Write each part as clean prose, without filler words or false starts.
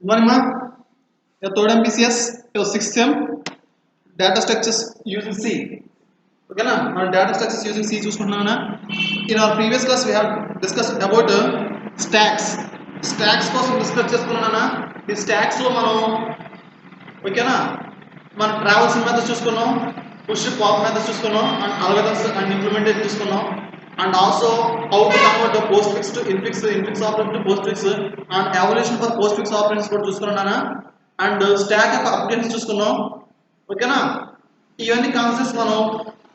One mark, your third MPCS, your sixth sem, data structures using C. Okay, na? Our data structures using C చూసుకుంటున్నానా? In our previous class, we have discussed about stacks. Stacks కోసం discuss చేసుకున్నానా? ఈ stacks లో మనం ఓకేనా మన travels methods చూసుకున్నాం, push pop methods చూసుకున్నాం, and algorithms and implementation చూసుకున్నాం, and also how to convert the post fix to infix operation to post fix and evolution for post fix operations కూడా చూసుకున్నానా. And stock యొక్క updates చూసుకున్నాం. ఓకేనా, ఇవన్నీ concepts మనం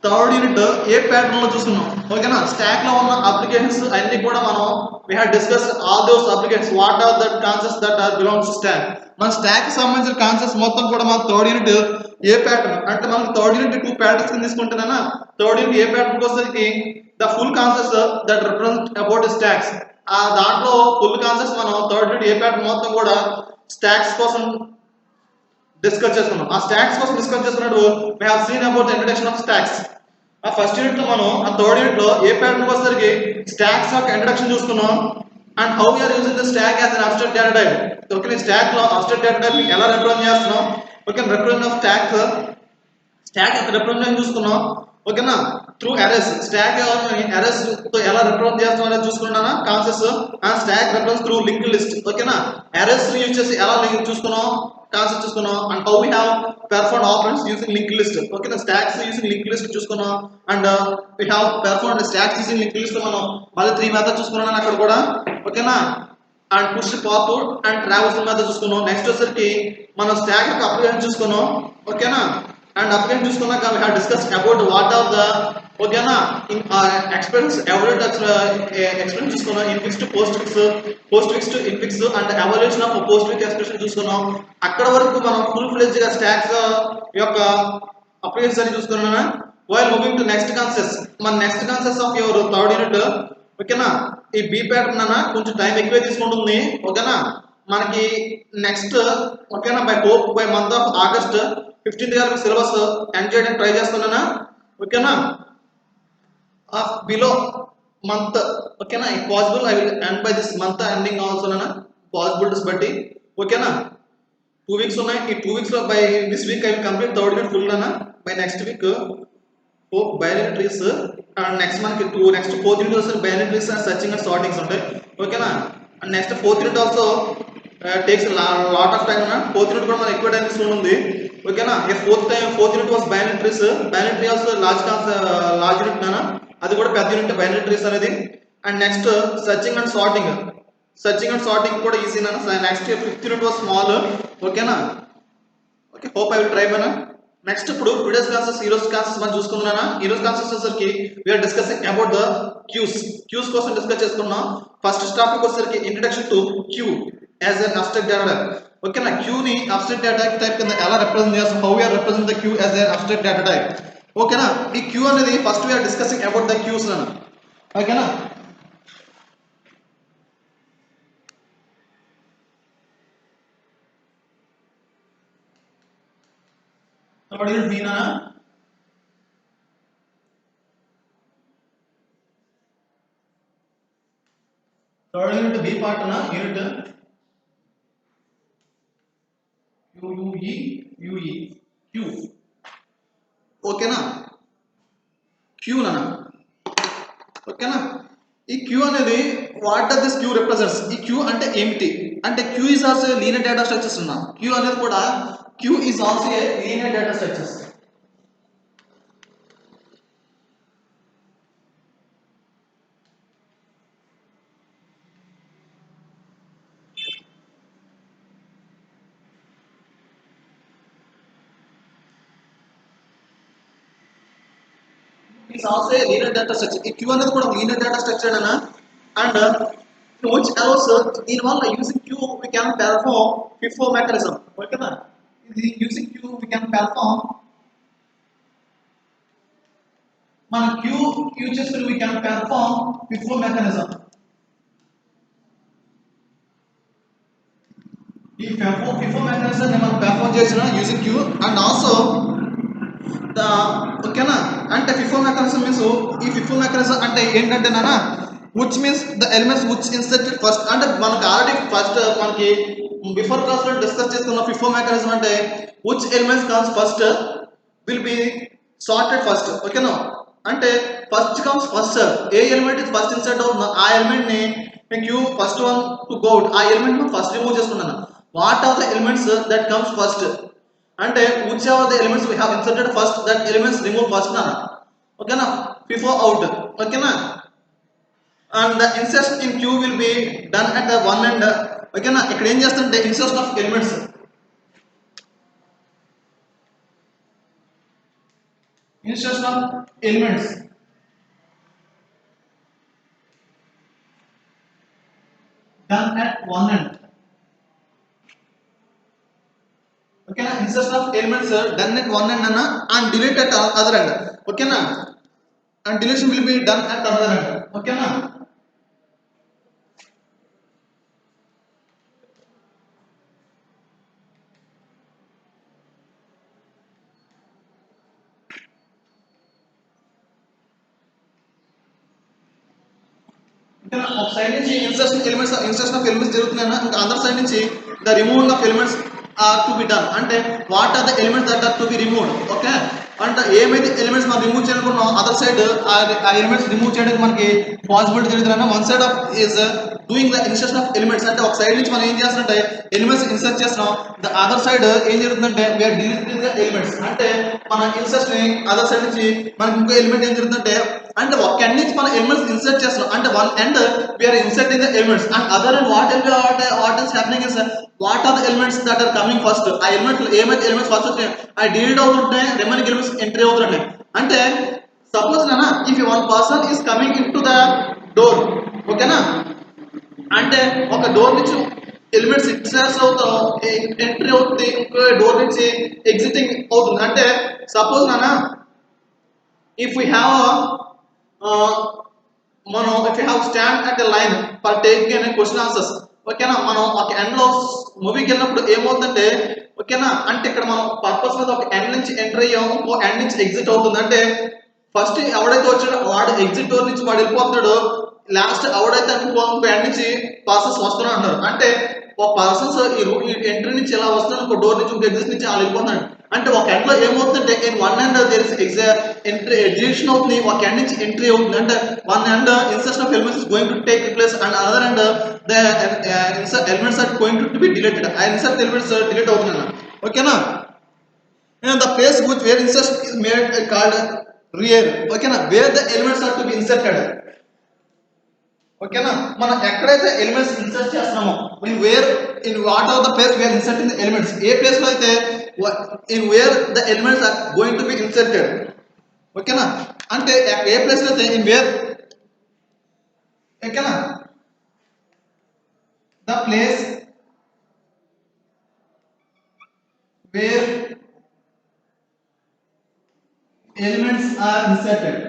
third unit ఏ pattern లో చూసుకున్నాం. ఓకేనా, స్టాక్ లో ఉన్న అప్లికేషన్స్ అన్ని కూడా మనం we had discussed all those applications, what are the concepts that are belongs to stack. మన స్టాక్ కి సంబంధించిన కాన్సెప్ట్స్ మొత్తం కూడా మన థర్డ్ యూనిట్ ఏ ప్యాటర్న్ అంటే మనకి థర్డ్ యూనిట్ 2 ప్యాటర్న్స్ కింద తీసుకుంటున్నానా. థర్డ్ యూనిట్ ఏ ప్యాటర్న్ వచ్చేసరికి the full concepts that represent about stocks. ఆ దాంట్లో ఫుల్ కాన్సెప్ట్స్ మనం థర్డ్ యూనిట్ ఏ ప్యాటర్న్ మొత్తం కూడా స్టాక్స్ కోసం డిస్కస్ చేసుకున్నాం. ఆ స్టాక్స్ కోసం డిస్కస్ చేసుకున్నప్పుడు we have seen about the introduction of stacks. ఆ ఫస్ట్ యూనిట్ లో మనం ఆ థర్డ్ యూనిట్ లో ఏ ప్యాటర్న్ వచ్చేసరికి స్టాక్స్ యొక్క ఇంట్రడక్షన్ చూసుకున్నాం and how we're using the stack as an abstract data type. Okay, stack లో అబ్స్ట్రాక్ట్ డేటా టైప్ ఎలా రిప్రజెంట్ చేస్తున్నాం. ఓకే, రిప్రజెంట్ ఆఫ్ స్టాక్ యొక్క రిప్రజెంటేషన్ చూసుకున్నాం. ఓకేనా, త్రూ అరెస్ స్టాక్ అరెస్ తో ఎలా రిప్రజెంట్ చేస్తాం అనేది చూసుకున్నానా concepts. And stack represents through link list. ఓకేనా, అరెస్ యూజ్ చేసి ఎలా లింక్ చూసుకున్నాం కాన్సెప్ట్ చూసుకున్నాం. And how we have perform operations using link list. ఓకేనా, స్టాక్స్ యూజింగ్ లింక్ లిస్ట్ చూసుకున్నాం. And we have perform stacks using link list మనం మళ్ళీ 3 methods చూసుకున్నాను అక్కడ కూడా. ఓకేనా, and push pop and travels method చూసుకున్నాం. నెక్స్ట్ వచ్చేసరికి మనం స్టాక్ యొక్క అప్లికేషన్ చూసుకున్నాం. ఓకేనా, and application చూసుకున్నాక we have discussed about what are the ఓకేనా ఎక్స్పెన్స్ ఎవరేట్ ఎక్స్పెన్స్ చూసుకున్నాం. Infix to postfix to infix and evaluation of postfix expression చూసుకున్నాం. అక్కడ వరకు మనం ఫుల్ ఫ్లెడ్జ్ గా స్టాక్స్ యొక్క అప్లికేషన్స్ అని చూసుకున్నాం. While moving to next concepts, మన next concepts of your third unit. ఓకేనా, ఈ బి ప్యాటర్న్ అన్న కొంచెం టైం ఎక్కువే తీసుకుంటుంది. ఓకేనా, మనకి నెక్స్ట్ ఓకేనా by month of August 15th గారికి సిలబస్ ఎండ్ చేయడానికి ట్రై చేస్తున్నానా. ఓకేనా, బిలో మంత్ ఓకేనా possible I will end by this month ending ఆల్సోనా పాసిబిలిటీస్ బట్టి. ఓకేనా, 2 వీక్స్ ఉన్నాయి. ఈ 2 వీక్స్ లో by this week I will complete third unit full అన్న. By next week binary trees and next మనకి నెక్స్ట్ ఫోర్త్ యూనిట్ వస్తే binary trees and searching and sortings ఉంటాయి. ఓకేనా, and next fourth unit also takes lot of time అన్న. Fourth unit కూడా మనకి ఎక్కువ time తీసుకుంటుంది. ఓకేనా, fourth unit was binary trees. Binary tree also large unit నానా, అది కూడా పెద్ద యూనిట్ బైనరీ ట్రీస్ అనేది. And next searching and sorting కూడా ఈజీ నాన్న. Next fifth unit was small. ఓకేనా, okay hope I will try మన. నెక్స్ట్ ఇప్పుడు టుడేస్ క్లాసెస్ ఈ రోజు క్లాసెస్ మనం చూసుకుందానా. ఈ రోజు క్లాసెస్ వచ్చేసరికి we are discussing about the queues కోసం డిస్కస్ చేసుకున్నాం. ఫస్ట్ టాపిక్ వచ్చేసరికి introduction to queue as an abstract data type. ఓకేనా, క్యూ ని అబ్స్ట్రాక్ట్ డేటా టైప్ కింద ఎలా రిప్రజెంట్ చేస్తాం, how we are represent the queue as an abstract data type. ఓకేనా, ఈ క్యూ అనేది first we are discussing about the queues అన్న. ఓకేనా, థర్డ్ యూనిట్ బీనా. థర్డ్ యూనిట్ బి పార్ట్ అన్న. Unit queue. ఓకేనా, క్యూ అన్న. ఓకేనా, ఈ క్యూ అనేది what are this queue represents. ఈ క్యూ అంటే ఏమిటి అంటే queue is also linear data structures ఉన్నా. క్యూ అనేది కూడా queue is also a linear data structures. is also a linear data structure. ఈ Q అనేది కూడా linear data structure అన్న. And which allows దీనివల్ల using Q we can perform FIFO mechanism. ఓకేనా, ఇది using Q we can perform మన Q use చేసుకుని we can perform FIFO mechanism. ఈ FIFO mechanism ని మనం perform చేసిన using Q and also the ఓకేనా. అంటే FIFO mechanism means ఈ FIFO mechanism అంటే ఏంటంటే నానా which means the elements which inserted first అంటే మనకి ఆల్రెడీ ఫస్ట్ మనకి బిఫోర్ క్లాస్ లో డిస్కస్ చేస్తున్న ఫిఫో మెకానిజం అంటే which elements comes first will be sorted first. ఓకేనా, అంటే ఫస్ట్ కమ్స్ ఫస్ట్, ఏ ఎలిమెంట్ ఇది ఫస్ట్ ఇన్సర్ట్ అవుతుందో ఆ ఎలిమెంట్ ని queue first one to go out, ఆ ఎలిమెంట్ ను ఫస్ట్ రిమూవ్ చేసుకున్నాను. What are the elements that comes first అంటే which are the elements we have inserted first that elements remove first నా. ఓకేనా, before out. ఓకేనా, and the insertion in Q will be done at the one end. ఓకేనా, ఇక్కడ ఏం చేస్తుంటే insertion of elements, insertion of elements done at one end. ఓకేనా, insertion of elements done at one end అన్న and delete at other end. ఓకేనా, and deletion will be done at other end. ఓకేనా, ఒక side నుంచి insertion of elements జరుగుతున్నాయన్నా, ఇంకా other side నుంచి the removing of elements are to be done. అంటే what are the elements that are to be removed. Okay, అంటే ఏమైతే elements మనం రిమూవ్ చేయాలనుకున్నాం అదర్ సైడ్ ఆ ఎలిమెంట్స్ రిమూవ్ చేయడానికి మనకి పాసిబిలిటీ జరుగుతుందన్న. One side of is doing the insertion of elements, అంటే ఒక సైడ్ నుంచి మనం ఏం చేస్తున్నాంటే ఎలిమెంట్స్ ఇన్సర్ట్ చేస్తున్నాం. ద అదర్ సైడ్ ఏం జరుగుతుందంటే వీఆర్ డిలీటింగ్ ద ఎలిమెంట్స్, అంటే మన ఇన్సర్షన్ అదర్ సైడ్ నుంచి మనకి ఇంకో ఎలిమెంట్ ఏం జరుగుతుందంటే, అంటే ఒక ఎండ్ నుంచి మన ఎలిమెంట్స్ ఇన్సర్ట్ చేస్తున్నాం. అంటే one end we're inserting the elements and other and what is happening is what are the elements that are coming first. ఆ ఎలిమెంట్స్ ఏమైతే ఎలిమెంట్స్ ఫస్ట్ వచ్చాయి అవి డిలీట్ అవుతుంటాయి, రిమైనింగ్ ఎలిమెంట్స్ ఎంట్రీ అవుతుంటాయి. అంటే సపోజ్ నానా if one person is coming in to the door. ఓకేనా, అంటే ఒక డోర్ నుంచి ఎలిమెంట్స్ ఇన్సర్ట్ అవుతాం, ఎంట్రీ అవుతుంది, ఇంకో డోర్ నుంచి ఎగ్జిటింగ్ అవుతుంది. అంటే సపోజ్ నానా ఇఫ్ వీ హ్యావ్ మనం if you have stand at a line for taking అనే క్వశ్చన్ ఆన్సర్స్. ఓకేనా, మనం ఒక ఎండ్ లో మూవీకి వెళ్ళినప్పుడు ఏమవుతుందంటే, ఓకేనా, అంటే ఇక్కడ మనం పర్పస్ మీద ఒక ఎండ్ నుంచి ఎంటర్ అయ్యాం, ఇంకో ఎండ్ నుంచి ఎగ్జిట్ అవుతుంది. అంటే ఫస్ట్ ఎవడైతే వచ్చాడో వాడు ఎగ్జిట్ డోర్ నుంచి వాడు వెళ్ళిపోతున్నాడు, లాస్ట్ ఎవడైతే ఇంకో ఎండ్ నుంచి పర్సన్స్ వస్తున్నా అంటారు. అంటే ఒక పర్సన్స్ ఈ ఎంట్రీ నుంచి ఇలా వస్తున్నాడు, ఇంకో డోర్ నుంచి ఇంకో ఎగ్జిట్ నుంచి అలా వెళ్ళిపోతున్నాడు. అంటే ఒక ఎండ్ లో ఏమవుతుందంటే in one end there is entry deletion అవుతుంది, ఒక ఎండ్ నుంచి ఎంట్రీ అవుతుంది. అంటే one end insertion of elements is going to take place and other end the elements are going to be deleted. ఆ ఇన్సర్ట్ ఎలిమెంట్స్ డిలీట్ అవుతున్నాయి. ఓకేనా, the place which where insertion is made called rear. ఓకేనా, where the elements are to be inserted. ఓకేనా, మనం ఎక్కడైతే elements insert చేస్తున్నామో in what are the place we are inserting the elements, ఏ place లో అయితే in where the elements are going to be inserted. ఓకేనా, అంటే ఏ ప్లేస్ లో అయితే ఇన్ వేర్. ఓకేనా, the place where elements are inserted,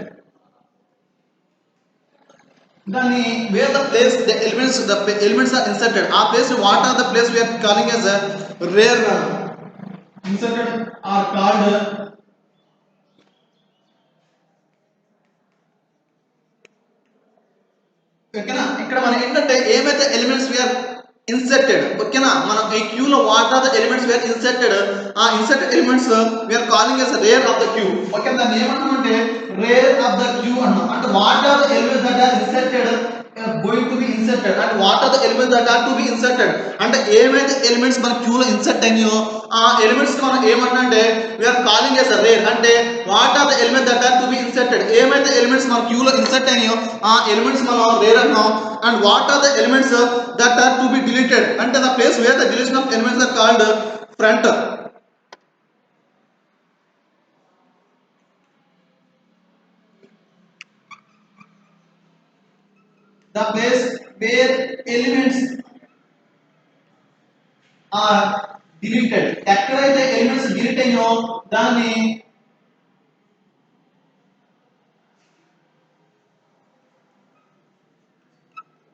దాన్ని where the place the elements are inserted, ఆ place what are the place we are calling as rear inserted are called. ఓకేనా, ఇక్కడ మనం ఏంటంటే ఏమైతే ఎలిమెంట్స్ వీఆర్ ఇన్సర్టెడ్. ఓకేనా, మనం ఈ క్యూ లో what are the elements we are inserted, ఆ inserted elements we are calling as rear of the queue. Okay, దాన్ని ఏమంటామంటే రేర్ ఆఫ్ ద క్యూ అంటాం. అంటే what are the elements that are inserted going to be inserted and what are the elements that are to be inserted. అంటే ఏమైతే elements మన queue లో insert అయినాయో ఆ ఎలిమెంట్స్ మనం ఏమంటే వీఆర్ కాలింగ్ యాజ్ రేర్. అంటే what are the elements that are to be inserted, ఏమైతే ఎలిమెంట్స్ మన క్యూ లో ఇన్సర్ట్ అయినాయో ఆ ఎలిమెంట్స్ మనం రేర్ అంటాం. And what are the elements that are to be deleted, అంటే the place where the deletion of elements are called front. The place where elements are deleted, ఎక్కడైతే elements delete అయ్యో దాన్ని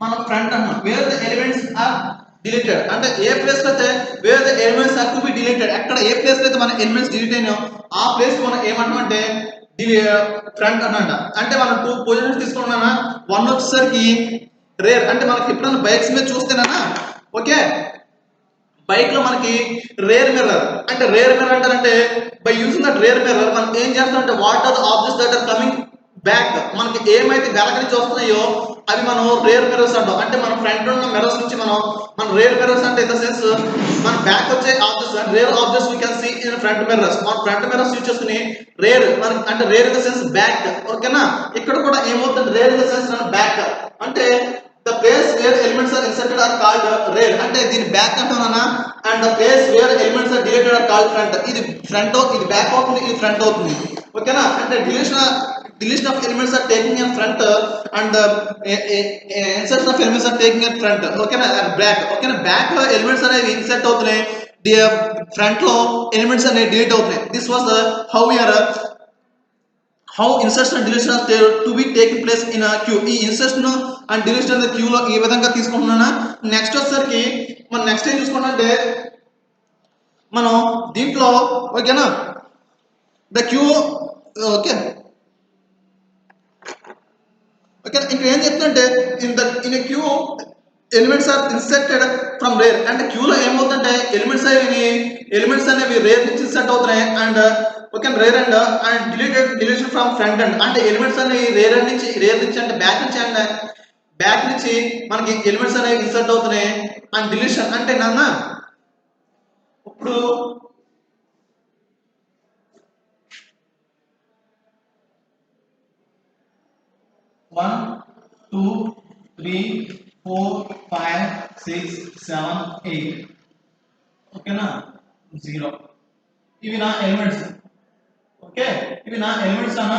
మనం front అన్నాం. Where the elements are deleted, అంటే ఏ place లో అయితే where the elements are to be deleted, ఎక్కడ ఏ ప్లేస్ లో అయితే మన ఎలిమెంట్స్ డిలీట్ అయినాయో ఆ ప్లేస్ మనం ఏమంటాం అంటే ఫ్రంట్ అన్నమాట. అంటే మనం టూ పొజిషన్స్ తీసుకున్నానా, వన్ వచ్చేసరికి రేర్, అంటే మనకి ఎప్పుడైనా బైక్స్ మీద చూస్తేనా, ఓకే, బైక్ లో మనకి రేర్ మిర్రర్ అంటే by using that rear mirror మనం ఏం చేస్తామంటే what are the objects that are coming back మనకి ఏమైతే వెనక నుంచి వస్తున్నాయో అవి మనం రేర్ మిర్రర్స్ అంటాం. అంటే మన ఫ్రంట్ ఉన్న మిర్రర్స్ నుంచి మన రేర్ మిర్రర్స్ అంటే ఇన్ ద సెన్స్ మన బ్యాక్ వచ్చే objects rear objects we can see in front mirrors. మన ఫ్రంట్ మిర్రర్స్ యూజ్ చేసుకుని రేర్ మనకి అంటే rear in the sense back. ఓకేనా, ఇక్కడ కూడా ఏమవుతుంది rear in the sense back అంటే the place where elements are inserted are called rear అంటే దీని బ్యాక్ అంటామన్నా. And the place where elements are deleted are called front. ఇది ఫ్రంట్ ఇది బ్యాక్ అవుతుంది, ఇది ఫ్రంట్ అవుతుంది. ఓకేనా, అంటే deletion of elements are taking in front and insertion of elements are taking in front. ఓకేనా, బ్యాక్. ఓకేనా, బ్యాక్ లో ఎలిమెంట్స్ అనేవి ఇన్సర్ట్ అవుతున్నాయి, ఫ్రంట్ లో ఎలిమెంట్స్ అనేవి డిలీట్ అవుతున్నాయి. This was how we are how insertion and deletion are to be taking place in a queue. ఈ insertion and deletion అనేది queue లో ఈ విధంగా తీసుకుంటున్నానా. నెక్స్ట్ వచ్చేసరికి మనం నెక్స్ట్ ఏం చూసుకుంటే మనం దీంట్లో ఓకేనా ద క్యూ ఓకే ఓకే ఇంకా ఏం చెప్తుంటే in queue elements are inserted from rear. అంటే క్యూలో ఏమవుతుందంటే ఎలిమెంట్స్ అనేవి రేర్ నుంచి ఇన్సర్ట్ అవుతున్నాయి. And okay rear and deletion from front end అంటే ఎలిమెంట్స్ అనేవి రేర్ నుంచి అంటే బ్యాక్ నుంచి మనకి ఎలిమెంట్స్ అనేవి ఇన్సర్ట్ అవుతున్నాయి. అండ్ డిలీషన్ అంటే నాన్న ఇప్పుడు 1 2 3 4 5 6 7 8 ఓకేనా 0 ఇవి నా ఎలిమెంట్స్. ఓకే, ఇవి నా ఎలిమెంట్స్ అన్నా.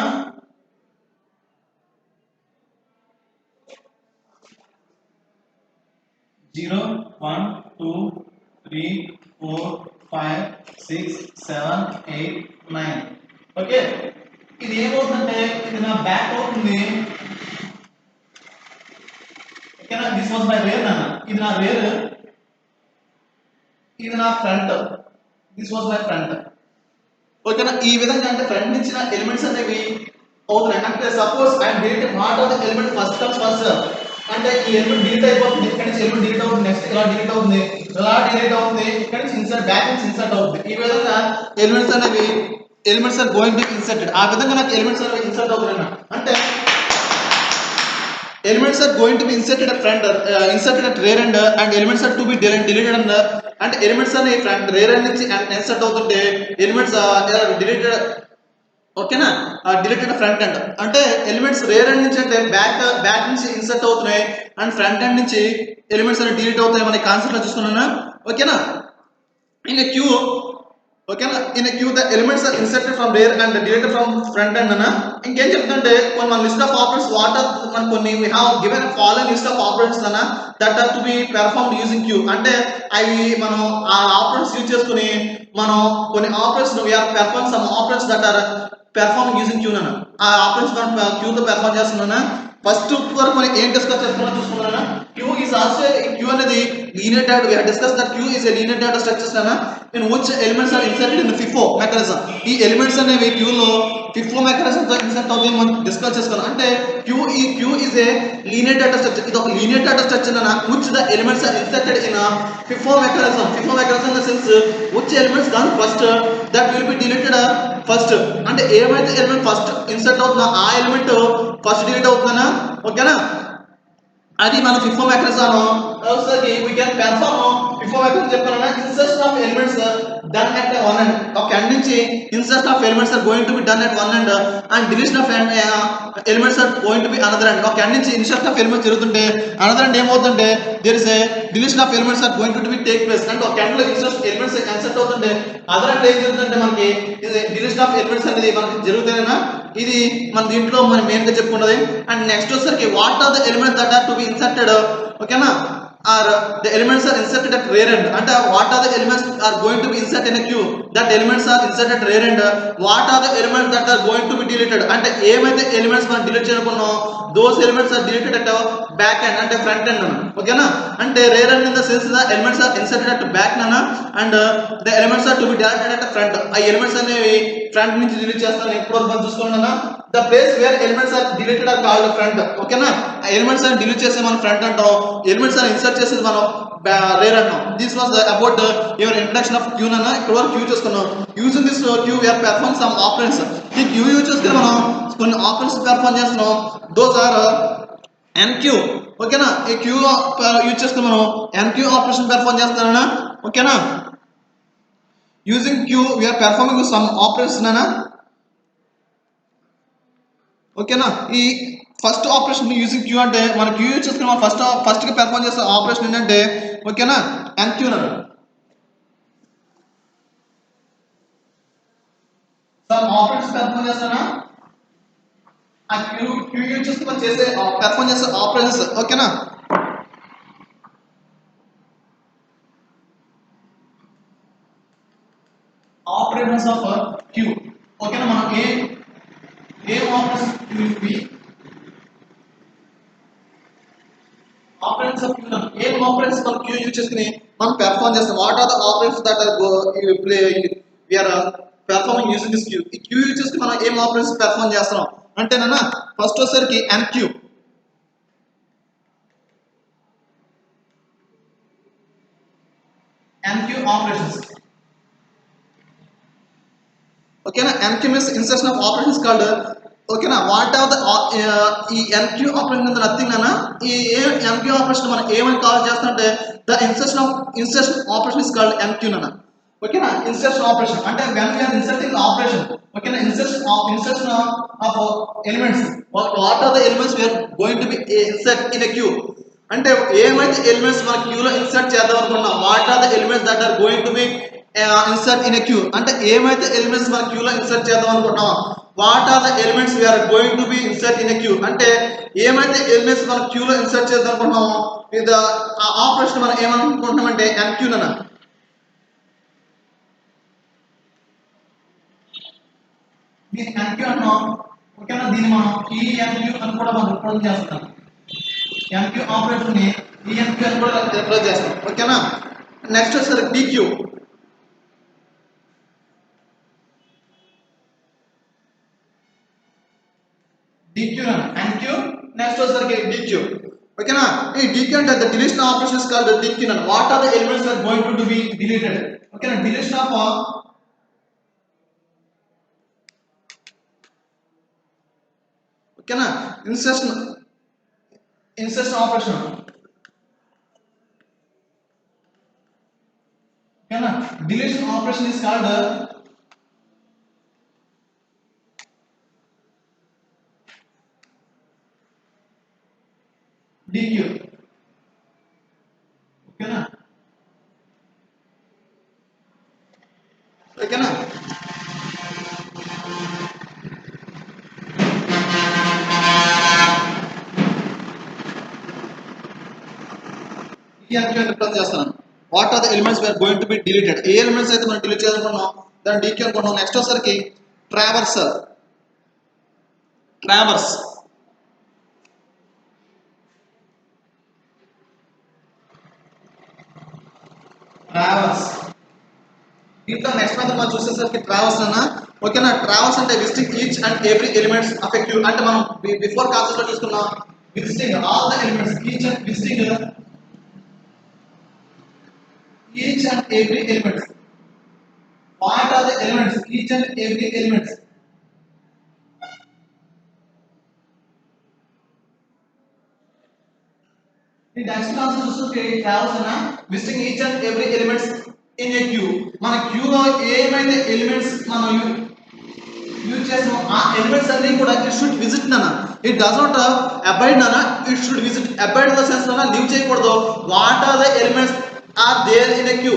జీరో 1 2 3 4 5 6 7 8 9. ఓకే, ఇది ఏమవుతుందంటే ఇది నా బ్యాక్ అవుతుంది. ఓకేనా, దిస్ వాస్ మై రేర్ నాన్న. ఇది నా రేర్, ఇది నా front, this was my front. ఓకేనా, ఈ విధంగా అంటే ఫ్రంట్ నుంచి నా ఎలిమెంట్స్ అనేవి అవుతున్నాయి. అంటే suppose I'm deleted not of the element first comes first అంటే ఈ ఎలిమెంట్ డిలీట్ అయిపోతుంది, ఇక్కడ నుంచి ఎలిమెంట్ డిలీట్ అవుతుంది, నెక్స్ట్ ఇలా డిలీట్ అవుతుంది, ఇలా డిలీట్ అవుతుంది, ఇక్కడ నుంచి ఇన్సర్ట్ బ్యాక్ నుంచి ఇన్సర్ట్ అవుతుంది. ఈ విధంగా elements are going to inserted. ఆ విధంగా నాకు ఎలిమెంట్స్ అనేవి ఇన్సర్ట్ అవుతున్నాయి. అంటే elements are going to be inserted at front inserted at rear end and elements are to be deleted and elements are front rear end నుంచి insert అవుతుంటే elements deleted. ఓకేనా, deleted front end అంటే elements rear end నుంచి అంటే back నుంచి insert అవుతున్నాయి and front end నుంచి elements అనేవి డిలీట్ అవుతాయి. మన కాన్సెప్ట్ లో చూసుకున్నానా. ఓకేనా, ఇన్ క్యూ ఓకేనా in queue the elements are inserted from rear and deleted from front end అన్న. ఇంకేం చెప్తుంటే మన list of operations what are మన కొన్ని we have given following list of operations అన్న that are to be performed using queue. అంటే అవి మనం ఆ ఆపరేషన్స్ యూజ్ చేసుకుని మనం కొన్ని operations we are perform some operations that are performing using queue అన్న. ఆ ఆపరేషన్స్ మనం క్యూ తో పెర్ఫార్మ్ చేస్తున్నానా. ఫస్ట్ వరకు మనం ఏం డిస్కస్ చేసుకున్నా చూసుకున్నానా. క్యూ ఈస్ ఆల్సో క్యూ అనేది linear data. We have discuss that queue is a linear data structures అన్న in which elements are inserted in FIFO mechanism. ఈ ఎలిమెంట్స్ అనేవి క్యూలో FIFO మెకానిజం తో ఇన్సర్ట్ అవుతాయి మనం డిస్కస్ చేసుకున్నాం. అంటే queue is a linear data structure. ఇది ఒక లీనియర్ డేటా స్ట్రక్చర్ అన్న which the elements are inserted in FIFO mechanism. FIFO mechanism in the sense which elements gone first that will be deleted first. అంటే ఏమైతే element first insert అవుతుందో ఆ element first delete అవుతుందన్నా. ఓకేనా, అది మన FIFO mechanism. ఒకసారి we can perform FIFO mechanism చెప్తానన్నా. Insertion of elements done at one end. ఒక ఎండ్ నుంచి insertion of elements are going to be done at one end and deletion of elements are going to be another end. ఒక end నుంచి insertion of elements జరుగుతుంటే another end ఏమవుతుంటే there is a deletion of elements are going to be take place. అంటే ఒక end లో insertion elements insert అవుతుంటే other end ఏం జరుగుతుంటే మనకి డిలీషన్ ఆఫ్ ఎలిమెంట్స్ అనేది మనకి జరుగుతాయినా. ఇది మన దీంట్లో మనం మెయిన్ గా చెప్పుకున్నది. అండ్ నెక్స్ట్ వచ్చేసరికి what are the elements that are to be inserted. ఓకేనా, are the elements are inserted at rear end. అంటే what are the elements are going to be insert in a queue that elements are inserted at rear end. What are the elements that are going to be deleted. అంటే ఏమైతే elements మనం delete చేయనుకున్నాం those elements are deleted at back end అంటే front end అన్న. ఓకేనా, అంటే rear end in the sense the elements are inserted at back అన్న and the elements are to be deleted at front. ఆ elements అనేవి front నుంచి delete చేస్తాను. ఎప్పుడు మనం చూసుకోండి the place where elements are deleted are called front. ఓకేనా, ఆ ఎలిమెంట్స్ అని డిలీట్ చేస్తే మనం ఫ్రంట్ అంటాం. ఎలిమెంట్స్ ఆర్ ఇన్సర్ట్ ఇన్సర్ట్ చేసేది మనం రేర్ అన్నాం. This was about your introduction of queue అన్న. ఇక్కడ వరకు క్యూ చేసుకున్నాం. Using this queue we're perform some operations. ఈ క్యూ యూజ్ చేసుకుని మనం కొన్ని ఆపరేషన్స్ పెర్ఫార్మ్ చేస్తున్నాం. Those are enqueue. ఓకేనా, ఈ క్యూ యూజ్ చేసుకుని మనం ఎన్క్యూ ఆపరేషన్ పెర్ఫార్మ్ చేస్తానా. ఓకేనా, using queue we're performing some operations అనా. ఓకేనా, ఈ ఫస్ట్ ఆపరేషన్ యూజింగ్ క్యూ అంటే మన క్యూ యూజ్ చేసుకుని మనం ఫస్ట్ కి పెర్ఫార్మ్ చేసే ఆపరేషన్ ఏంటంటే ఓకేనా ఎన్క్యూ అన్న. సమ్ ఆపరేషన్స్ పెర్ఫార్మ్ చేస్తానా. ఆ క్యూ యూజ్ చేసుకుని మనం చేసే పెర్ఫార్మ్ చేసే ఆపరేషన్స్. ఓకేనా, ఆపరేషన్స్ ఆఫ్ క్యూ. ఓకేనా, మనం ఏ operation queue operations of queue ఏం ఆపరేషన్స్ మనం క్యూ యూజ్ చేసుకుని మనం పెర్ఫార్మ్ చేస్తాం. What are the operations that are play we are performing using this queue. ఈ క్యూ యూజ్ చేసుకుని మనం ఏం ఆపరేషన్స్ పెర్ఫార్మ్ చేస్తున్నాం అంటేనా. ఫస్ట్ వచ్చేసరికి ఎన్క్యూ. Enqueue operations. ఓకేనా, enqueue means insertion of operations called. ఓకేనా, వాట్ ఆర్ ద ఈ ఎన్క్యూ ఆపరేషన్ అంటే నథింగ్ అన్న. ఈ ఎన్క్యూ ఆపరేషన్ మనం ఏమని కాల్ చేస్తామంటే the insertion operation is called enqueue అన్న. ఓకేనా, ఇన్సర్షన్ ఆపరేషన్ అంటే when we are inserting operation. ఓకేనా, insertion of elements. What are the elements we are going to be insert in a queue అంటే ఏమైతే elements మన క్యూలో insert చేద్దాం అనుకున్నాం. What are the elements that are going to be insert in a queue అంటే ఏమైతే elements మన క్యూలో ఇన్సర్ట్ చేద్దాం అనుకుంటున్నాం. What are the elements we are going to be insert in a queue అంటే ఏమైతే ఎలిమెంట్స్ మన క్యూలో ఇన్సర్ట్ చేద్దాం అనుకుంటున్నామో ఇది ఆపరేషన్ మనం ఏమనుకుంటున్నామంటే ఎన్క్యూ అన్న. దీన్ని ఎన్క్యూ అంటున్నాం. ఓకేనా, దీన్ని మనం ఈఎన్క్యూ అని కూడా మనం రిప్రజెంట్ చేస్తాం. ఎన్క్యూ ఆపరేషన్ ని ఈఎన్క్యూ అని కూడా రిప్రజెంట్ చేస్తాం. ఓకేనా, నెక్స్ట్ వచ్చేసరికి డిక్యూ. Dequeue enqueue. నెక్స్ట్ వచ్చేసరికి డిక్యూ. ఓకేనా, ఈ డిక్యూ అంటే the deletion operation is called dequeue అన్న. What are the elements are going to be deleted. ఓకేనా, డిలీషన్ ఆఫ్ ఓకేనా ఇన్సర్షన్ ఆపరేషన్. ఓకేనా, deletion operation is called dequeue. ఓకేనా, ఓకేనా, ఈ ఎన్క్యూ రిప్రజెంట్ చేస్తాను. What are the elements we are going to be deleted. ఏ elements అయితే మనం డిలీట్ చేయాలనుకున్నాం దాన్ని డిక్యూ అనుకున్నాం. నెక్స్ట్ వచ్చేసరికి ట్రావర్సల్. ట్రావర్స్. ట్రావర్స్ దీంట్లో నెక్స్ట్ మెథడ్ మనం చూసేసరికి ట్రావర్స్ అన్న. ఓకేనా, ట్రావర్స్ అంటే visiting each and every elements of a queue అంటే మనం బిఫోర్ కాన్సెప్ట్ లో చూసుకున్నాం. Visiting all the elements each and visiting each and every elements. What are the elements each and every elements. ఈ next concept చూస్తే traverse అన్న visiting each and every elements in a queue. మన క్యూలో ఏమైతే elements మనం use చేస్తాం ఆ elements అన్ని కూడా ఇట్ షుడ్ విజిట్ నాన్న. ఇట్ డస్ నాట్ అబైడ్ నాన్న. It should visit. Abide in the sense నాన్న లీవ్ చేయకూడదు. What are the elements are there in a queue.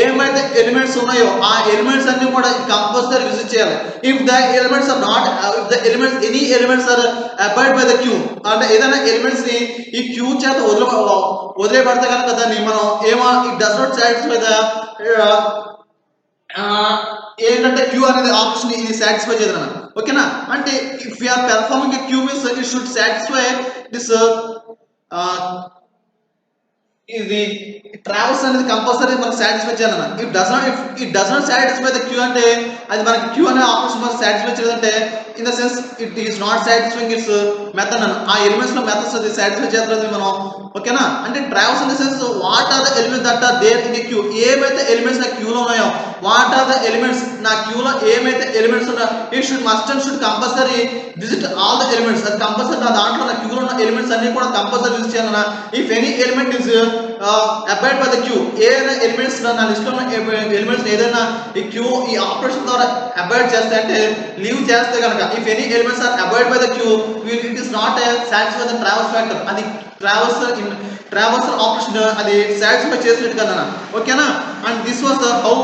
ఏమైతే ఎలిమెంట్స్ ఉన్నాయో ఆ ఎలిమెంట్స్ అన్ని కూడా కంపల్సరీ విజిట్ చేయాలి. If the elements are not if the elements any elements are abide by the queue అంటే ఏదైనా ఎలిమెంట్స్ ని ఈ క్యూ చేత వదిలేబడితే కనుక దాన్ని మనం ఏమో it does not satisfy the ఏంటంటే క్యూ అనేది ఆప్షన్ ఇది సాటిస్ఫై చేయదు అన్న. ఓకేనా, అంటే if you are performing a queue means it should satisfy this ఇది ట్రావెల్స్ అనేది కంపల్సరీ మనకు సాటిస్ఫై చేయాలన్న. If it does not satisfy the queue అంటే అది మనకి క్యూ అనే ఆప్షన్ మనకు సాటిస్ఫై చేయదంటే in the sense it is not satisfying its method అన్న ఆ ఎలిమెంట్స్ లో మెథడ్స్ అది సాటిస్ఫై చేస్తుంది మనం ఓకేనా అంటే travels in the sense what are the elements that are there in a queue ఏమైతే ఎలిమెంట్స్ నా క్యూలో ఉన్నాయో వాట్ ఆర్ ద ఎలిమెంట్స్ నా క్యూలో ఏమైతే ఎలిమెంట్స్ ఉన్నాయో it should must and should compulsory visit all the elements అది కంపల్సరీ నా దాంట్లో నా క్యూలో ఉన్న ఎలిమెంట్స్ అన్ని కూడా కంపల్సరీ విజిట్ చేయాలన్నా if any element is abide by the queue ఏదైనా ఎలిమెంట్స్ నా లిస్ట్ లో ఉన్న ఎలిమెంట్స్ ఏదైనా ఈ క్యూ ఈ ఆపరేషన్ ద్వారా అబైడ్ చేస్తే అంటే లీవ్ చేస్తే కనుక if any elements are abide by the queue it is not satisfy the travels factor అది ట్రావెల్సర్ ఆపరేషన్ అది సాటిస్ఫై చేసినట్టు కదా ఓకేనా and this was the how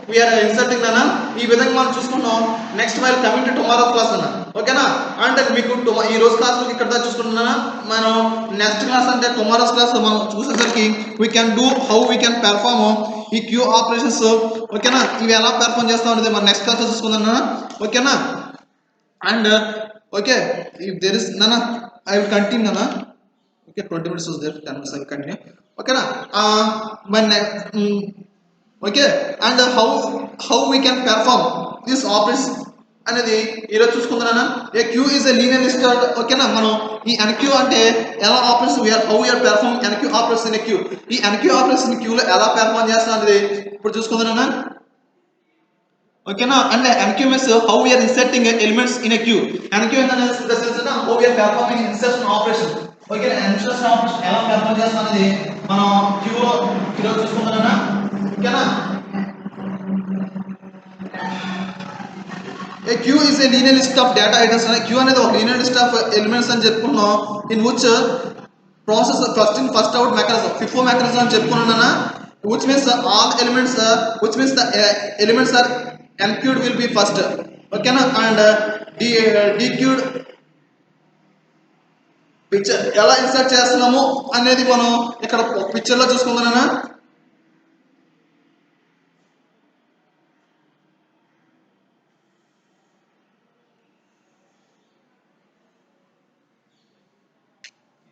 we are inserting అన్న ఈ విధంగా మనం చూసుకున్నాం next while coming to tomorrow class అన్న ఓకేనా అంటే మీకు ఈ రోజు క్లాస్ ఇక్కడ దాకా చూసుకుంటున్నా మనం నెక్స్ట్ క్లాస్ అంటే టుమారోస్ క్లాస్ మనం చూసేసరికి we can do how we can perform ఈ క్యూ ఆపరేషన్స్ ఓకేనా ఇవి ఎలా పెర్ఫార్మ్ చేస్తాం అనేది మనం నెక్స్ట్ క్లాస్ చూసుకుందాం ఓకేనా and okay if there is నానా ఐ విల్ కంటిన్యూ నానా okay 20 minutes was there 10 minutes I will continue ఓకేనా okay and how we can perform this operation అనేది ఈరోజు చూసుకుందాం a queue is a linear list ఓకేనా మనం ఈ ఎన్క్యూ అంటే ఎలా operation how we are perform enqueue operation queue ఈ ఎన్క్యూ ఆపరేషన్ క్యూలో ఎలా పెర్ఫార్మ్ చేస్తాం అనేది ఇప్పుడు చూసుకుందాం ఓకేనా and enqueue means how we are inserting elements in a queue enqueue అంటే how we are performing insertion operation okay insertion operation ఎలా పెర్ఫార్మ్ చేస్తాం అనేది మనం క్యూలో ఈరోజు చూసుకుందాం ఓకేనా A queue is a linear list of data items. Queue అనేది ఒక linear list of elements అని చెప్పుకున్నాం in which process first out mechanism FIFO mechanism అని చెప్పుకున్నానా which means all elements which means the elements are enqueued will be first ఓకేనా and dequeued picture ఎలా insert చేస్తున్నాము అనేది మనం ఇక్కడ పిక్చర్ లో చూసుకుందానా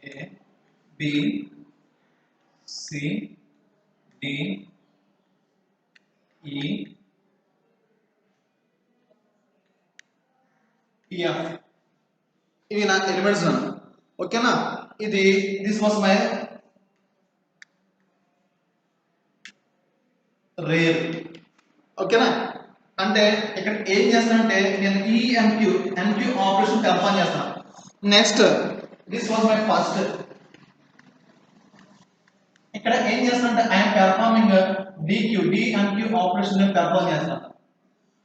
A, B, C, D, E, F. ఇవి నా ఎలిమెంట్స్ ఓకేనా ఇది దిస్ వాస్ మై రేర్ ఓకేనా అంటే ఇక్కడ ఏం చేస్తానంటే నేను ఈ ఎన్క్యూ ఆపరేషన్ పెర్ఫార్మ్ చేస్తాను next this was my first ఇక్కడ ఏం చేస్తానంటే I'm performing the enqueue operation perform చేస్తాను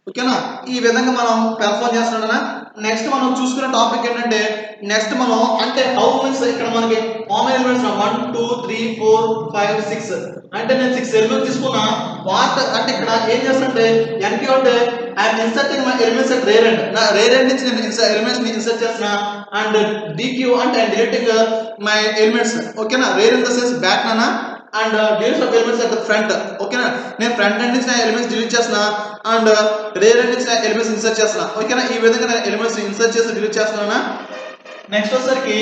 ఓకేనా ఈ విధంగా మనం పెర్ఫార్మ్ చేస్తున్నాం నెక్స్ట్ మనం చూసుకునే టాపిక్ ఏంటంటే నెక్స్ట్ మనం అంటే హౌ మీన్స్ ఇక్కడ మనకి ఆన్ ఎలిమెంట్స్ 1 2 3 4 5 6 అంటే నేను 6 ఎలిమెంట్స్ తీసుకున్నా వాట్ అంటే ఇక్కడ ఏం చేస్తానంటే ఎన్క్యూ అంటే I'm inserting my elements at rear end నా రేర్ ఎండ్ నుంచి నేను ఎలిమెంట్స్ ని ఇన్సర్ట్ చేస్తున్నా అండ్ డిక్యూ అంటే డిలీటింగ్ మై ఎలిమెంట్స్ ఓకేనా rear in the sense back నానా and delete of elements at the front ఓకేనా నేను ఫ్రంట్ ఎండ్ నుంచి నా ఎలిమెంట్స్ డిలీట్ చేస్తున్నా అండ్ రేర్ ఎండ్ నుంచి నా ఎలిమెంట్స్ ఇన్సర్ట్ చేస్తున్నా ఓకేనా ఈ విధంగా నేను ఎలిమెంట్స్ ఇన్సర్ట్ చేసి డిలీట్ చేస్తున్నానా నెక్స్ట్ వచ్చేసరికి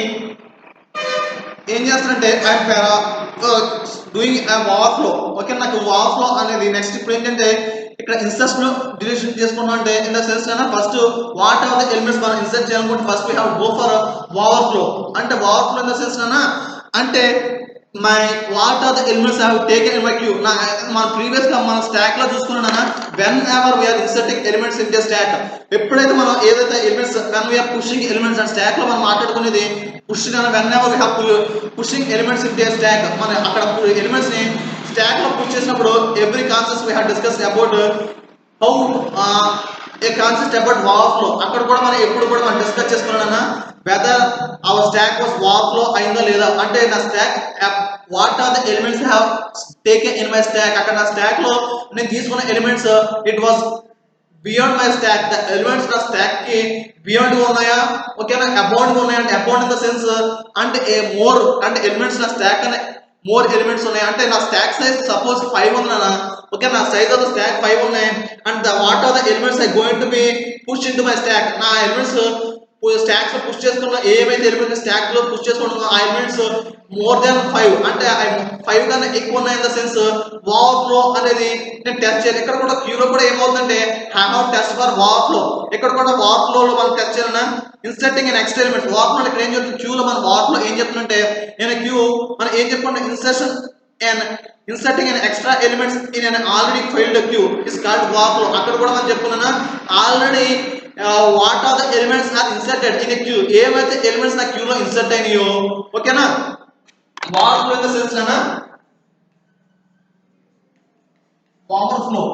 ఏం చేస్తానంటే ఐఎమ్ డూయింగ్ ఓవర్ఫ్లో ఓకే నాకు ఓవర్ఫ్లో అనేది నెక్స్ట్ ఇప్పుడు ఏంటంటే ఇక్కడ ఇన్సర్షన్ డిలీషన్ చేసుకున్నాం అంటే in the sense first what are the elements మనం ఇన్సర్ట్ చేయాలనుకుంటే first we have go for overflow అంటే ఓవర్ఫ్లో ఇన్ ద సెన్స్ అంటే my what are the elements I have taken in my queue నా మన previous గా మన stack లో చూసుకున్నానా whenever we are inserting elements in the stack ఎప్పుడైతే మనం ఏదైతే elements when we are pushing elements and stack లో మనం మాట్లాడుకునేది పుషింగ్ అన్న whenever we have pushing elements in the stack మన అక్కడ ఎలిమెంట్స్ ని స్టాక్ లో పుష్ చేసినప్పుడు every concept we have discuss about how a concept about overflow అక్కడ కూడా మనం ఎప్పుడు కూడా మనం డిస్కస్ చేసుకున్నానా whether our stack was overflow అయిందో లేదా అంటే నా stack what are the elements have taken in my stack అక్కడ నా స్టాక్ లో నేను తీసుకున్న elements it was beyond my stock the elements నా స్టాక్ కి బియాండ్ ఉన్నాయా ఓకేనా అబౌండ్ ఉన్నాయా అంటే అబౌండ్ ఇన్ ద సెన్స్ అంటే ఏ మోర్ అంటే ఎలిమెంట్స్ నా స్టాక్ అనే మోర్ ఎలిమెంట్స్ ఉన్నాయి అంటే నా స్టాక్ సైజ్ సపోజ్ 5 ఉందనా ఓకే నా సైజ్ ఆఫ్ ద స్టాక్ 5 ఉన్నాయి and the what are the elements I going to be push into my stack నా ఎలిమెంట్స్ స్టాక్స్ లో పుష్ చేసుకున్న ఏమైతే ఎలిమెంట్స్ స్టాక్ లో పుష్ చేసుకున్న ఆ ఎలిమెంట్స్ మోర్ దాన్ 5 అంటే 5 కన్నా ఎక్కువ ఉన్నాయి ఇన్ ద సెన్స్ ఓవర్ఫ్లో అనేది నేను టెస్ట్ చేయాలి. ఇక్కడ కూడా క్యూ లో కూడా ఏమవుతుందంటే హ్యావ్ టెస్ట్ ఫర్ ఓవర్ఫ్లో, ఇక్కడ కూడా ఓవర్ఫ్లో లో మనం టెస్ట్ చేయాలన్నా inserting and extra elements overflow ఇక్కడ ఏం చెప్తుంది క్యూ లో మనం ఓవర్ఫ్లో ఏం చెప్తుందంటే నేను క్యూ మనం ఏం చెప్పుకుంటే insertion and inserting an extra elements in an already filled queue is called overflow. అక్కడ కూడా మనం చెప్పుకున్నానా already what are the elements are inserted in a queue, ఏమైతే ఎలిమెంట్స్ నా క్యూ లో ఇన్సర్ట్ అయినాయో ఓకేనా ఓవర్ఫ్లో ఇన్ ద సెన్స్ అన్నా ఓవర్ఫ్లో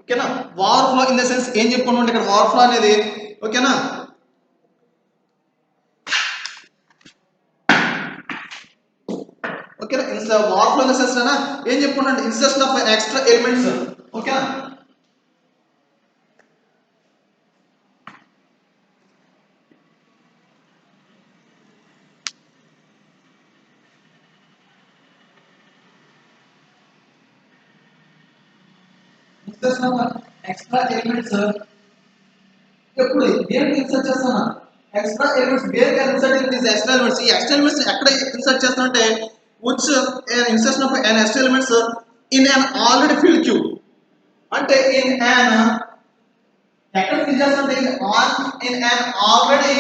ఓకేనా ఓవర్ఫ్లో ఇన్ ద సెన్స్ ఏం చెప్పుకున్నాం ఇక్కడ ఓవర్ఫ్లో అనేది ఓకేనా ఓకేనా ఓవర్ఫ్లో ఇన్ ద సెన్స్ అన్నా ఏం చెప్పుకున్నాం ఇన్సర్షన్ ఆఫ్ ఎక్స్ట్రా ఎలిమెంట్స్ ఓకేనా ఇన్సర్షన్ ఆఫ్ ఎక్స్ట్రా ఎలిమెంట్స్ ఎప్పుడు దేనికి ఇన్సర్ట్ చేస్తానా extra elements where inserting this extra elements ఈ ఎక్స్ట్రా ఎలిమెంట్స్ ఎక్కడ ఇన్సర్ట్ చేస్తానంటే which insertion of an extra elements in an already filled queue అంటే in an ఎక్కడ fill చేస్తానంటే in an already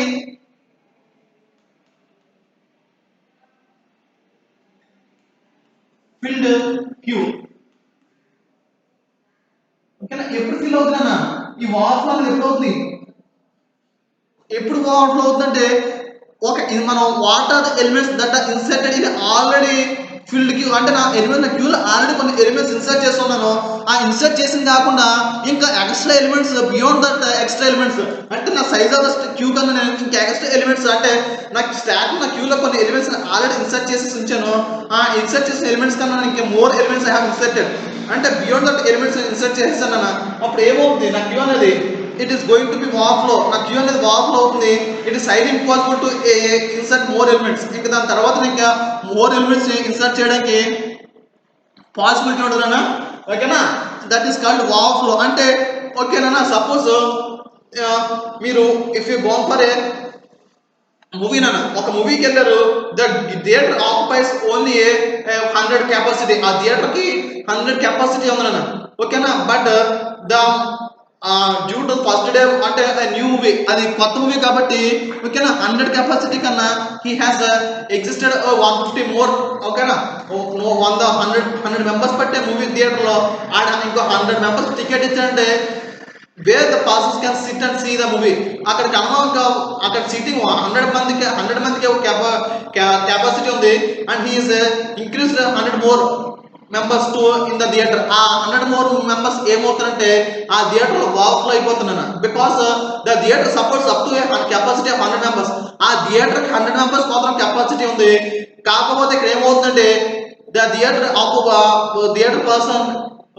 filled queue ఓకేనా ఎప్పుడు ఫిల్ అవుతుందన్నా ఈ ఓవర్ఫ్లో అనేది ఎప్పుడు అవుతుంది ఎప్పుడు ఓవర్ఫ్లో అవుతుందంటే ఓకే ఇది మనం what are the elements that are inserted in already filled queue అంటే నా ఎలిమెంట్ నా క్యూలో ఆల్రెడీ కొన్ని ఎలిమెంట్స్ ఇన్సర్ట్ చేస్తున్నాను ఆ ఇన్సర్ట్ చేసింది కాకుండా ఇంకా extra elements beyond that extra elements అంటే నా సైజ్ ఆఫ్ ద క్యూ కన్నా నేను ఇంకా ఎక్స్ట్రా ఎలిమెంట్స్ అంటే నాకు స్టాక్ నా క్యూలో కొన్ని ఎలిమెంట్స్ ఆల్రెడీ ఇన్సర్ట్ చేసి ఉంచాను ఆ ఇన్సర్ట్ చేసిన ఎలిమెంట్స్ కన్నా ఇంకా more elements I have inserted అంటే బియాండ్ దట్ ఎలిమెంట్స్ ఇన్సర్ట్ చేసేసాను అప్పుడు ఏమవుతుంది నా క్యూ అనేది it is going to be overflow నా క్యూ అనేది ఓవర్ఫ్లో అవుతుంది it is highly impossible to insert more elements ఇంకా దాని తర్వాత ఇంకా మోర్ ఎలిమెంట్స్ ఇన్సర్ట్ చేయడానికి పాసిబిలిటీ ఉండదన్నా ఓకేనా దట్ ఈస్ కాల్డ్ ఓవర్ఫ్లో అంటే ఓకేనా సపోజ్ మీరు if you gone for a movie నాన్న ఒక మూవీకి వెళ్ళారు the theatre occupies only 100 capacity ఆ థియేటర్ కి 100 కెపాసిటీ ఉంది నాన్న ఓకేనా but the due to first day అంటే న్యూ మూవీ అది కొత్త మూవీ కాబట్టి ఓకేనా 100 కెపాసిటీ కన్నా హీ హ్యాస్ ఎగ్జిస్టెడ్ 150 మోర్ ఓకేనా 100 మెంబర్స్ పట్టే మూవీ థియేటర్లో ఆడ ఇంకో 100 మెంబర్స్ టికెట్ ఇచ్చారంటే where the passes can sit and see the movie అక్కడ కన్నా అక్కడ సిట్టింగ్ 100 మందికి కెపాసిటీ ఉంది and he's increased 100 more members to in the theatre ఆ 100 మోర్ మెంబర్స్ ఏమవుతారంటే ఆ థియేటర్ లో ఓవర్ఫ్లో అయిపోతున్నాను because the theatre supports up to capacity of 100 members ఆ థియేటర్ 100 మెంబర్స్ మాత్రం కెపాసిటీ ఉంది కాకపోతే ఇక్కడ ఏమవుతుందంటే the theatre person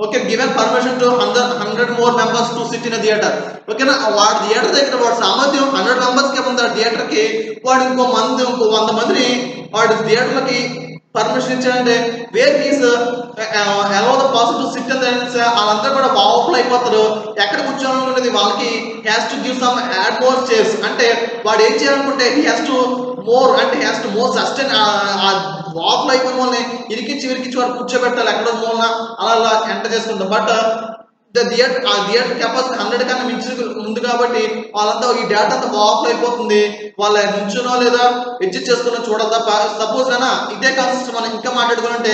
okay given permission to 100 more members to sit in theatre ఓకేనా వాడు థియేటర్ దగ్గర వాడు సామర్థ్యం 100 మెంబర్స్ కి ఉంది ఆ థియేటర్ కి వాడు ఇంకో 100 మందిని వాడు థియేటర్లకి పర్మిషన్ ఇచ్చాడంటే where he's allow the person to sit in the వాళ్ళందరూ కూడా ఓవర్ఫ్లో అయిపోతారు ఎక్కడ కూర్చోవాలనుకునేది వాళ్ళకి has to give some add more chairs అంటే వాడు ఏం చేయాలనుకుంటే హీ హ్యాస్ టు మోర్ అంటే has to more sustain overflow అయిపోయిన వాళ్ళని ఇరికిచ్చి వాడు కూర్చోబెట్టాలి ఎక్కడ మూలన అలా ఎంటర్ చేసుకుంటాం బట్ ఆ థియేటర్ కెపాసిటీ 100 కన్నా మించి ఉంది కాబట్టి వాళ్ళంతా ఈ డేటా అంతా ఓవర్ఫ్లో అయిపోతుంది వాళ్ళ నుంచునో లేదా అడ్జస్ట్ చేసుకుని చూడాలి తప్ప సపోజ్ అయినా ఇదే కాన్సెప్ట్ మనం ఇంకా మాట్లాడుకుంటే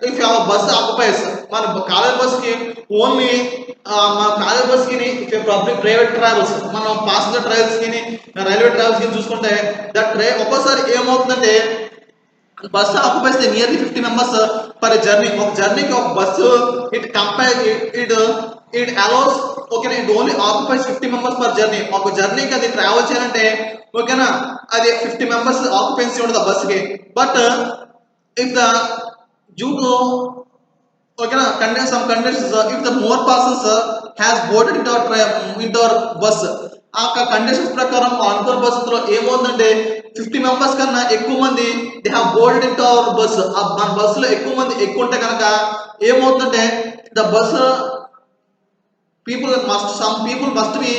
ఇఫ్ బస్ ఆక్యుపైస్ మన కాలేజ్ బస్కి ఓన్లీ మన కాలేజ్ బస్కి పబ్లిక్ ప్రైవేట్ ట్రావెల్స్ మనం పాసింజర్ ట్రావెల్స్ కి రైల్వే ట్రావెల్స్ కి చూసుకుంటే ఒక్కోసారి ఏమవుతుందంటే bus occupies nearly 50 members per journey ఒక జర్నీకి ఒక బస్సు ఇట్ అలౌస్ ఓకేనా it only occupies 50 members per journey ఒక జర్నీకి అది ట్రావెల్ చేయాలంటే ఓకేనా అది 50 మెంబర్స్ ఆక్యుపెన్సీ ఉండదు బస్సుకి but if the due to ఓకేనా some conditions if the more persons has boarded into our bus ఆ కండిషన్స్ ప్రకారం అనుకున్న బస్సులో ఏమవుతుందంటే 50 మెంబర్స్ కన్నా ఎక్కువ మంది they have boarded into our bus మన బస్సులో ఎక్కువ మంది ఎక్కువ ఉంటే కనుక ఏమవుతుందంటే the bus some people must be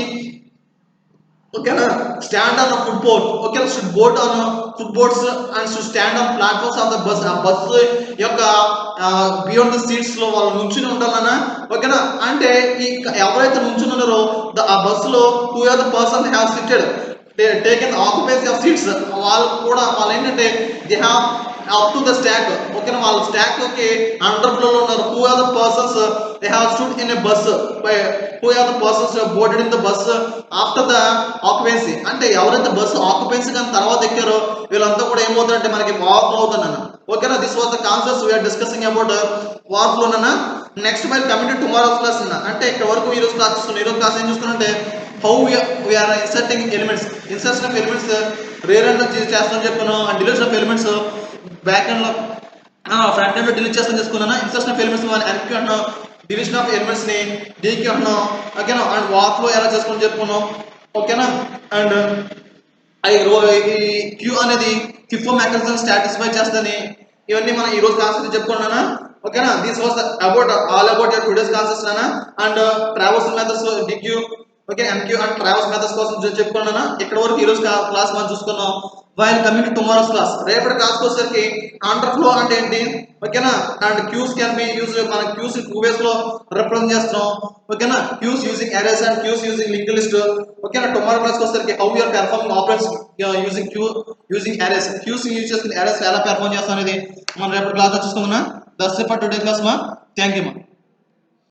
ఓకేనా stand on foot board okay should board on foot boards and should stand on platforms of the bus ఆ బస్సు యొక్క బియాండ్ ద సీట్స్ లో వాళ్ళు నుంచుని ఉండాలన్నా ఓకేనా అంటే ఈ ఎవరైతే నుంచుని ఉన్నారో ఆ బస్సులో two are the person have seated taken occupancy of seats వాళ్ళు కూడా వాళ్ళు ఏంటంటే they have up to the stock ఓకేనా వాళ్ళ స్టాక్ కి అండర్ ఫ్లో లో ఉన్నారు who are the persons they have stood in a bus who are the persons boarded in the bus after the occupancy అంటే ఎవరైతే బస్సు ఆక్యుపెన్సీ కానీ తర్వాత ఎక్కారో వీళ్ళంతా కూడా ఏమవుతారంటే మనకి వార్ అవుతానన్న ఓకేనా this was the concepts we're discussing about war flow అన్న నెక్స్ట్ మరి కమింగ్ టు టుమారోస్ క్లాస్ అన్న అంటే ఇక్కడ వరకు ఈ రోజు క్లాస్ చూస్తున్నాం ఈ రోజు క్లాస్ ఏం చూసుకున్నంటే how we are inserting elements insertion of elements rear and చేస్తామని చెప్పుకున్నాం and deletion of elements back end లో ఫ్రంట్ ఎండ్ లో డిలీట్ చేస్తాం చేసుకున్నాను ఇన్సర్షన్ ఆఫ్ ఎలిమెంట్స్ మనం ఎన్క్యూ అంటున్నాం డిలీషన్ ఆఫ్ ఎలిమెంట్స్ ని డీక్యూ అంటున్నాం ఓకేనా అండ్ వాక్ ఫ్లో ఎలా చేసుకుని చెప్పుకున్నాం ఓకేనా అండ్ ఈ క్యూ అనేది ఫిఫో మెకానిజం సాటిస్ఫై చేస్తుందని ఇవన్నీ మనం ఈ రోజు క్లాస్ చెప్పుకున్నానా ఓకేనా this was about all about your today's classes నానా and travels methods dequeue okay enqueue and travels methods కోసం చెప్పుకున్నానా ఇక్కడ వరకు ఈ రోజు క్లాస్ మనం చూసుకున్నాం while coming to tomorrow's class రేపటి క్లాస్కి వచ్చేసరికి అండర్ ఫ్లో అంటే ఏంటి ఓకేనా and queues can be use మన క్యూస్ టూ వేస్ లో రిప్రజెంట్ చేస్తున్నాం ఓకేనా queues using arrays and queues using linked list ఓకేనా టుమారో క్లాస్కి వచ్చేసరికి how you're performing operations using using arrays queues use చేసుకుని అరేస్ ఎలా పెర్ఫార్మ్ చేస్తాం అనేది మనం రేపటి క్లాస్ చూసుకుందాం that's it for today class మా థ్యాంక్ యూ మా